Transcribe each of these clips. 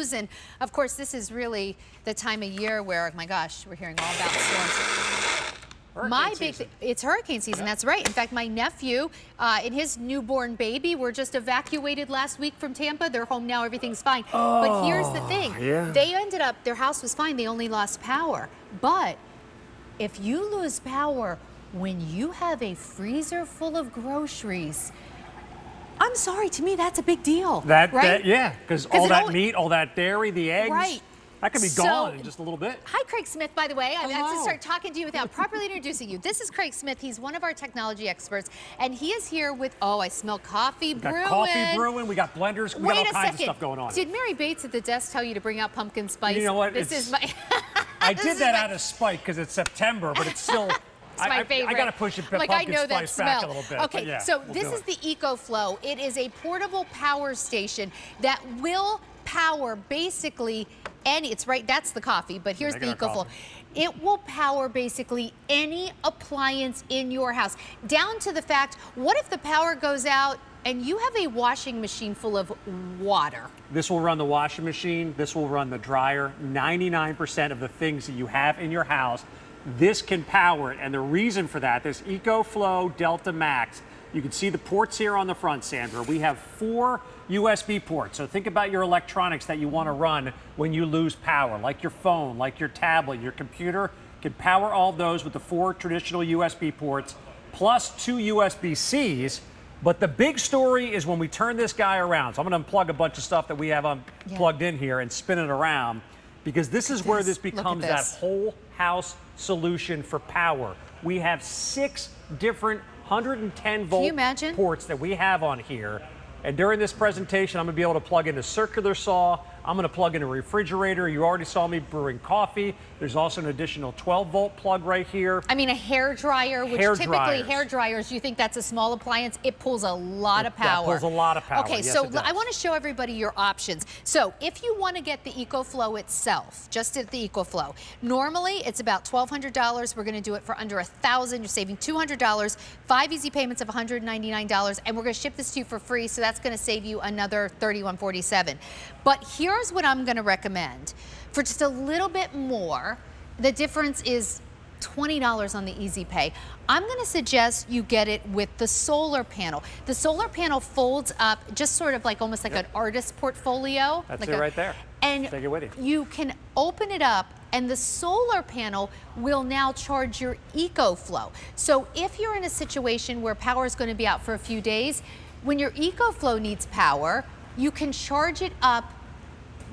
news. And of course, this is really the time of year where, oh my gosh, we're hearing all about storms. It's hurricane season, that's right. In fact, my nephew and his newborn baby were just evacuated last week from Tampa. They're home now, everything's fine. But here's the thing, they ended up, their house was fine, they only lost power. But if you lose power when you have a freezer full of groceries, I'm sorry, to me, that's a big deal. Right? Yeah, because all that meat, all that dairy, the eggs. Right. That could be gone in just a little bit. Hi, Craig Smith, by the way. I have to start talking to you without properly introducing you. This is Craig Smith. He's one of our technology experts, and he is here with, oh, I smell coffee brewing. We got coffee brewing, we got blenders, we got all kinds of stuff going on. Did Mary Bates at the desk tell you to bring out pumpkin spice? You know what? This is my... I did that out of spite because it's September, but it's still... It's my favorite. I got to push it pumpkin spice back a little bit. Okay, yeah, so this is the EcoFlow. It is a portable power station that will power basically any, it's right, that's the coffee, but here's the EcoFlow. It will power basically any appliance in your house, down to the fact, what if the power goes out and you have a washing machine full of water? This will run the washing machine, this will run the dryer, 99% of the things that you have in your house, this can power it. And the reason for that, this EcoFlow Delta Max, you can see the ports here on the front, Sandra. We have 4 USB ports. So think about your electronics that you want to run when you lose power, like your phone, like your tablet, your computer. Can power all those with the 4 traditional USB ports, plus 2 USB-Cs. But the big story is when we turn this guy around. So I'm going to unplug a bunch of stuff that we have plugged in here and spin it around, because this is where this becomes that whole house solution for power. We have 6 different 110 volt ports that we have on here. And during this presentation, I'm going to be able to plug in a circular saw. I'm going to plug in a refrigerator. You already saw me brewing coffee. There's also an additional 12 volt plug right here. I mean, a hair dryer, which typically hair dryers, you think that's a small appliance. It pulls a lot of power. That pulls a lot of power. Okay, yes, so I want to show everybody your options. So if you want to get the EcoFlow itself, just at the EcoFlow, normally it's about $1,200. We're going to do it for under $1,000. You're saving $200, 5 easy payments of $199, and we're going to ship this to you for free. So that's going to save you another $31.47. But here's what I'm going to recommend. For just a little bit more, the difference is $20 on the Easy Pay. I'm going to suggest you get it with the solar panel. The solar panel folds up just sort of like almost like an artist portfolio. That's like it right there. And take it with you. You can open it up and the solar panel will now charge your EcoFlow. So if you're in a situation where power is going to be out for a few days, when your EcoFlow needs power, you can charge it up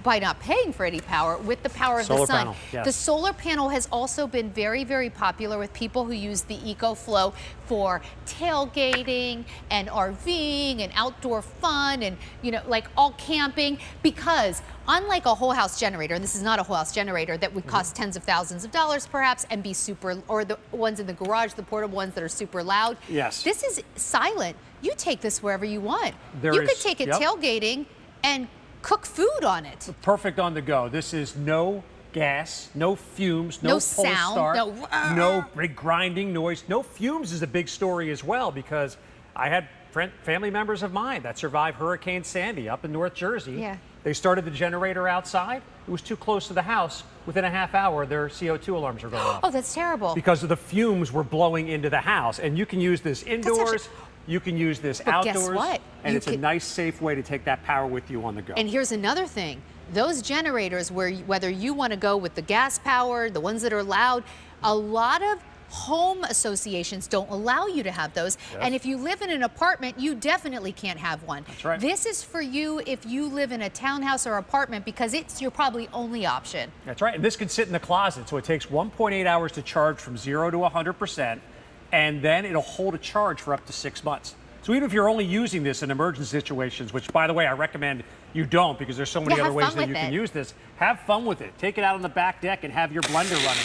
by not paying for any power with the power of the sun. Panel, yes. The solar panel has also been very, very popular with people who use the EcoFlow for tailgating and RVing and outdoor fun and, you know, like all camping, because unlike a whole house generator, and this is not a whole house generator that would cost tens of thousands of dollars perhaps and be super, or the ones in the garage, the portable ones that are super loud. Yes. This is silent. You take this wherever you want. You could take it tailgating and cook food on it. Perfect on the go. This is no gas, no fumes, no sound, start, no big grinding noise. No fumes is a big story as well, because I had family members of mine that survived Hurricane Sandy up in North Jersey. Yeah. They started the generator outside. It was too close to the house. Within a half hour, their CO2 alarms were going off. Oh, that's terrible. Because of the fumes were blowing into the house. And you can use this indoors. You can use this outdoors. Guess what? And it's a nice, safe way to take that power with you on the go. And here's another thing. Those generators, whether you want to go with the gas power, the ones that are loud, a lot of home associations don't allow you to have those. Yes. And if you live in an apartment, you definitely can't have one. That's right. This is for you if you live in a townhouse or apartment, because it's your probably only option. That's right. And this can sit in the closet. So it takes 1.8 hours to charge from 0 to 100%. And then it'll hold a charge for up to 6 months. So even if you're only using this in emergency situations, which, by the way, I recommend you don't, because there's so many other ways that you can use this, have fun with it. Take it out on the back deck and have your blender running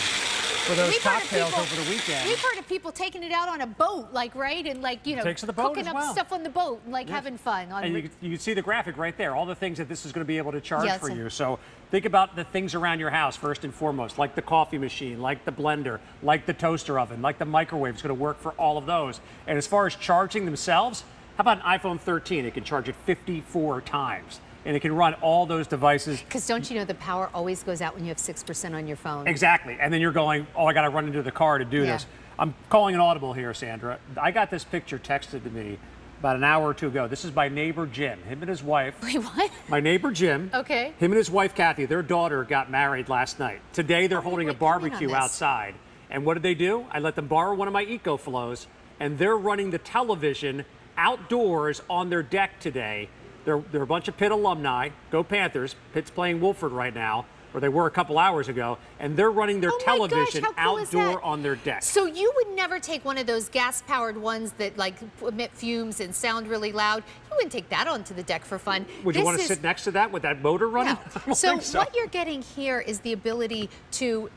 for those cocktails over the weekend. We've heard of people taking it out on a boat, like, right? And like, you know, cooking up stuff on the boat, like having fun. And you can see the graphic right there, all the things that this is going to be able to charge for you. So think about the things around your house first and foremost, like the coffee machine, like the blender, like the toaster oven, like the microwave. It's going to work for all of those. And as far as charging themselves, how about an iPhone 13? It can charge it 54 times. and it can run all those devices. Because don't you know the power always goes out when you have 6% on your phone? Exactly. And then you're going, oh, I got to run into the car to do this. I'm calling an audible here, Sandra. I got this picture texted to me about an hour or two ago. This is my neighbor Jim. Him and his wife. Wait, what? My neighbor Jim. Okay. Him and his wife Kathy, their daughter got married last night. Today they're holding a barbecue outside. And what did they do? I let them borrow one of my EcoFlows, and they're running the television outdoors on their deck today. They're a bunch of Pitt alumni. Go Panthers. Pitt's playing Wolford right now, or they were a couple hours ago, and they're running their television outdoor on their deck. So you would never take one of those gas-powered ones that like emit fumes and sound really loud. You wouldn't take that onto the deck for fun. Would you want to sit next to that with that motor running? No. I don't think so. What you're getting here is the ability to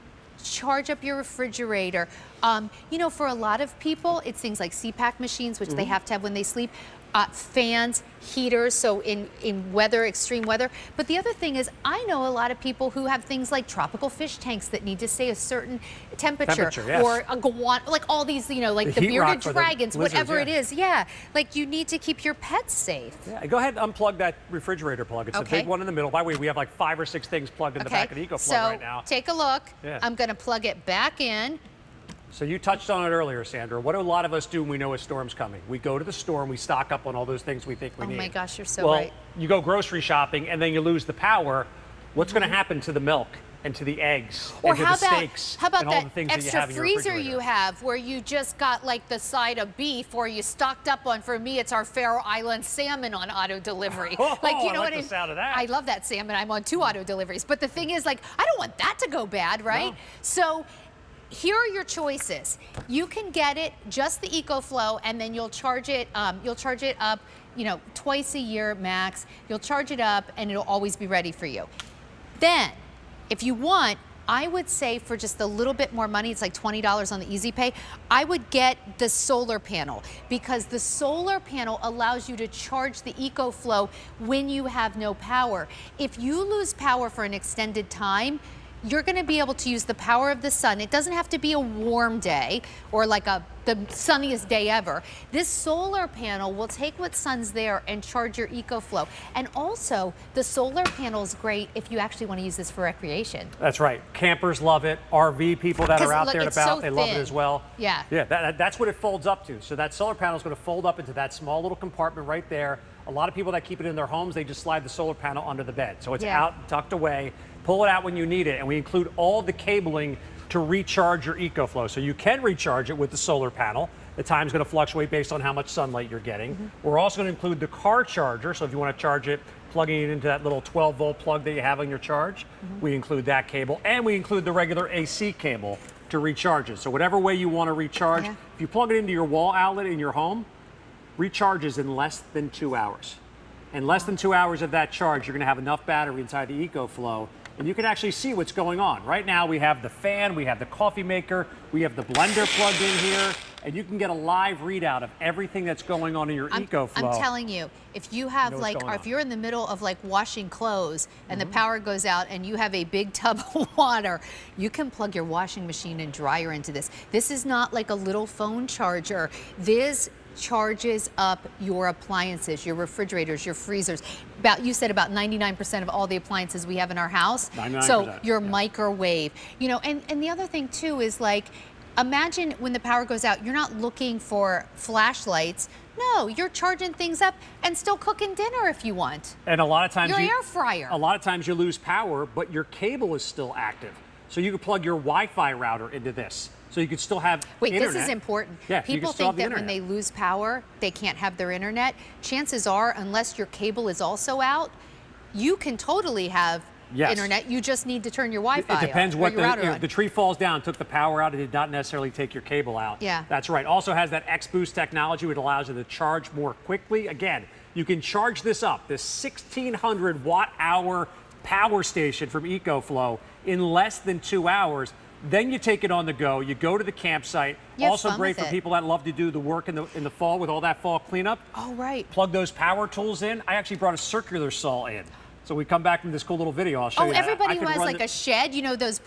charge up your refrigerator. You know, for a lot of people, it's things like CPAP machines, which they have to have when they sleep. Fans, heaters, so in weather, extreme weather. But the other thing is, I know a lot of people who have things like tropical fish tanks that need to stay a certain temperature, yes. or a guan, like all these, you know, like the bearded dragons, whatever it is. Yeah, like you need to keep your pets safe. Yeah, go ahead and unplug that refrigerator plug. It's the big one in the middle. By the way, we have like 5 or 6 things plugged in the back of the EcoFlow right now. So take a look. Yeah. I'm going to plug it back in. So you touched on it earlier, Sandra. What do a lot of us do when we know a storm's coming? We go to the store and we stock up on all those things we think we need. Oh my gosh, you're so right. You go grocery shopping and then you lose the power. What's going to happen to the milk and to the eggs and to the steaks how about and all the things that you extra have in your freezer refrigerator? you have where you just got like the side of beef, or you stocked up on, for me, it's our Faroe Island salmon on auto delivery. Oh, like, you know I like what the sound of that. I love that salmon. I'm on 2 auto deliveries. But the thing is, like, I don't want that to go bad, right? No. So here are your choices. You can get it, just the EcoFlow, and then you'll charge it up, you know, twice a year max. You'll charge it up and it'll always be ready for you. Then, if you want, I would say for just a little bit more money, it's like $20 on the Easy Pay, I would get the solar panel, because the solar panel allows you to charge the EcoFlow when you have no power. If you lose power for an extended time, you're going to be able to use the power of the sun. It doesn't have to be a warm day or like the sunniest day ever. This solar panel will take what sun's there and charge your EcoFlow. And also, the solar panel is great if you actually want to use this for recreation. That's right. Campers love it. RV people that are out there and about, they love it as well. Yeah. Yeah, that's what it folds up to. So that solar panel is going to fold up into that small little compartment right there. A lot of people that keep it in their homes, they just slide the solar panel under the bed. So it's out, tucked away. Pull it out when you need it, and we include all the cabling to recharge your EcoFlow. So you can recharge it with the solar panel. The time's going to fluctuate based on how much sunlight you're getting. We're also going to include the car charger, so if you want to charge it, plugging it into that little 12-volt plug that you have on your charge, we include that cable, and we include the regular AC cable to recharge it. So whatever way you want to recharge, if you plug it into your wall outlet in your home, recharges in less than 2 hours. In less than 2 hours of that charge, you're going to have enough battery inside the EcoFlow, and you can actually see what's going on. Right now, we have the fan, we have the coffee maker, we have the blender plugged in here, and you can get a live readout of everything that's going on in your EcoFlow. I'm telling you, if you have if you're in the middle of like washing clothes and the power goes out and you have a big tub of water, you can plug your washing machine and dryer into this. This is not like a little phone charger. This charges up your appliances, your refrigerators, your freezers. You said about 99% of all the appliances we have in our house. 99%. So your microwave, you know, and the other thing too is like, imagine when the power goes out, you're not looking for flashlights. No, you're charging things up and still cooking dinner if you want. And a lot of times your air fryer. A lot of times you lose power, but your cable is still active. So you can plug your Wi-Fi router into this. So you could still have internet. This is important. Yeah, people think that when they lose power, they can't have their internet. Chances are, unless your cable is also out, you can totally have internet. You just need to turn your Wi-Fi on. It depends what the tree falls down, took the power out, it did not necessarily take your cable out. Yeah. That's right. Also has that X-Boost technology, which allows you to charge more quickly. Again, you can charge this up, this 1,600 watt-hour power station from EcoFlow in less than 2 hours. Then you take it on the go. You go to the campsite. Also great for people that love to do the work in the fall with all that fall cleanup. Oh, right. Plug those power tools in. I actually brought a circular saw in. So we come back from this cool little video. I'll show you. Everybody who has like a shed, you know, those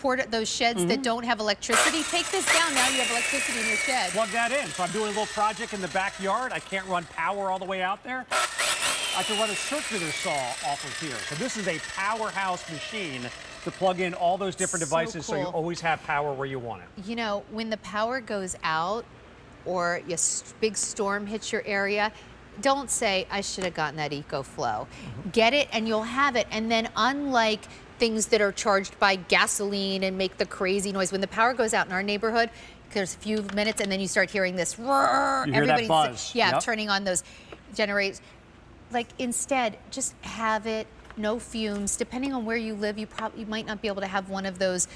sheds that don't have electricity, take this down. Now you have electricity in your shed. Plug that in. So I'm doing a little project in the backyard. I can't run power all the way out there. I can run a circular saw off of here. So this is a powerhouse machine to plug in all those different devices so you always have power where you want it. You know, when the power goes out or a big storm hits your area, don't say, I should have gotten that EcoFlow. Get it and you'll have it. And then unlike things that are charged by gasoline and make the crazy noise, when the power goes out in our neighborhood, there's a few minutes and then you start hearing this roar. You hear that buzz. Yeah, turning on those generators. Like instead, just have it, no fumes. Depending on where you live, you might not be able to have one of those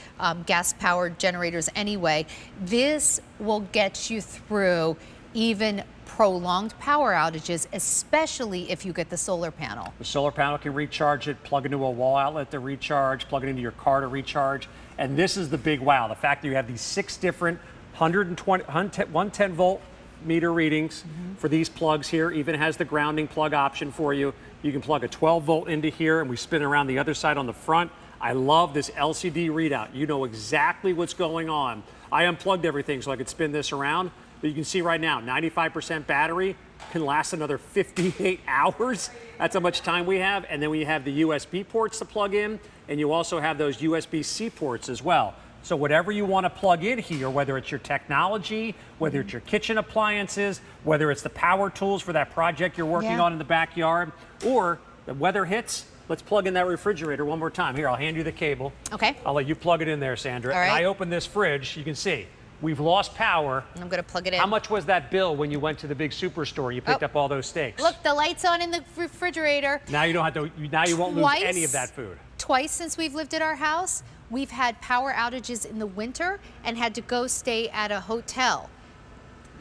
gas-powered generators anyway. This will get you through even prolonged power outages, especially if you get the solar panel. The solar panel can recharge it, plug into a wall outlet to recharge, plug it into your car to recharge. And this is the big wow, the fact that you have these 6 different 110 volt meter readings for these plugs here. Even has the grounding plug option for you. You can plug a 12 volt into here and we spin around the other side on the front. I love this LCD readout. You know exactly what's going on. I unplugged everything so I could spin this around, but you can see right now, 95% battery, can last another 58 hours. That's how much time we have. And then we have the USB ports to plug in, and you also have those USB-C ports as well. So whatever you want to plug in here, whether it's your technology, whether it's your kitchen appliances, whether it's the power tools for that project you're working on in the backyard, or the weather hits, let's plug in that refrigerator one more time. Here, I'll hand you the cable. Okay. I'll let you plug it in there, Sandra. All right. And I open this fridge, you can see, we've lost power. I'm going to plug it in. How much was that bill when you went to the big superstore? You picked up all those steaks. Look, the light's on in the refrigerator. Now you don't have to. Now you won't lose any of that food. Twice since we've lived at our house, we've had power outages in the winter and had to go stay at a hotel.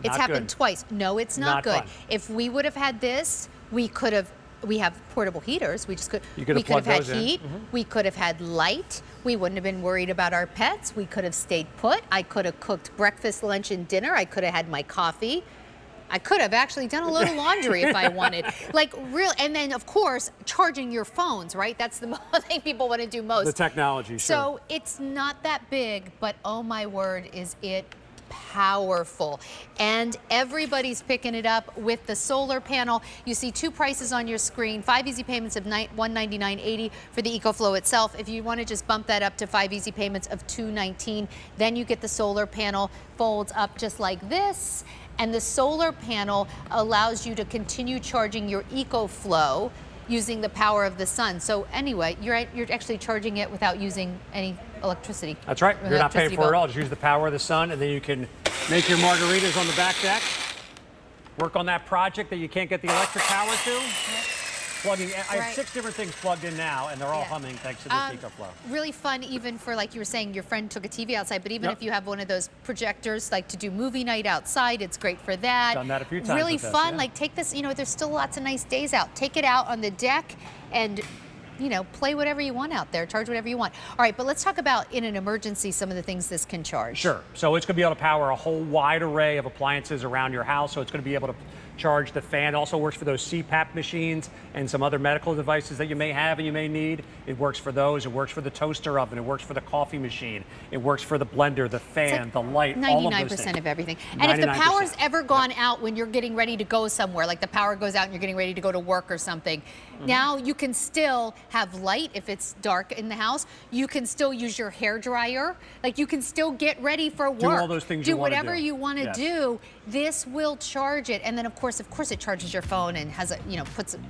It's happened twice. No, it's not good. Fun. If we would have had this, we could have. We have portable heaters. We just could. We could have had those heat. We could have had light. We wouldn't have been worried about our pets. We could have stayed put. I could have cooked breakfast, lunch, and dinner. I could have had my coffee. I could have actually done a little laundry if I wanted. Like real, and then of course charging your phones, right? That's the thing people want to do most. The technology, sure. So it's not that big, but oh my word, is it powerful. And everybody's picking it up with the solar panel. You see 2 prices on your screen, 5 easy payments of $199.80 for the EcoFlow itself. If you want to just bump that up to 5 easy payments of $219, then you get the solar panel, folds up just like this. And the solar panel allows you to continue charging your EcoFlow using the power of the sun. So anyway, you're actually charging it without using any electricity. That's right. You're not paying for it at all. Just use the power of the sun, and then you can make your margaritas on the back deck. Work on that project that you can't get the electric power to. Plugging. I have 6 different things plugged in now, and they're all humming thanks to this EcoFlow. Really fun, even for, like you were saying, your friend took a TV outside, but even if you have one of those projectors, like to do movie night outside, it's great for that. Done that a few times. Really with fun. This, Like take this, you know, there's still lots of nice days out. Take it out on the deck and, you know, play whatever you want out there, charge whatever you want. All right, but let's talk about in an emergency some of the things this can charge. Sure. So it's going to be able to power a whole wide array of appliances around your house. So it's going to be able to charge the fan. It also works for those CPAP machines and some other medical devices that you may have and you may need. It works for those. It works for the toaster oven. It works for the coffee machine. It works for the blender, the fan, the light, all of those things. 99% of everything. And if the power's ever gone out when you're getting ready to go somewhere, like the power goes out and you're getting ready to go to work or something, now you can still have light if it's dark in the house. You can still use your hair dryer. Like you can still get ready for work. Do all those things you want to do. Do whatever you want to do. This will charge it. And then of course it charges your phone and has a, you know,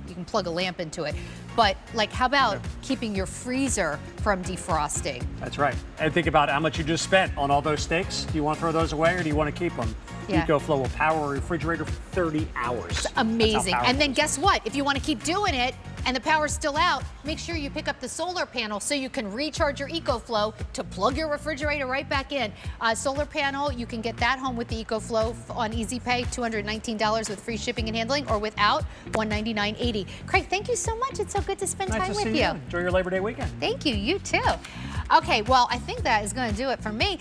you can plug a lamp into it. But like how about keeping your freezer from defrosting? That's right. And think about how much you just spent on all those steaks. Do you want to throw those away or do you want to keep them? EcoFlow will power a refrigerator for 30 hours. It's amazing. And then guess what? If you want to keep doing it and the power's still out, make sure you pick up the solar panel so you can recharge your EcoFlow to plug your refrigerator right back in. Solar panel, you can get that home with the EcoFlow on Easy Pay, $219 with free shipping and handling, or without, $199.80. Craig, thank you so much. It's so good to spend time with you. Enjoy your Labor Day weekend. Thank you. You too. Okay, well, I think that is going to do it for me.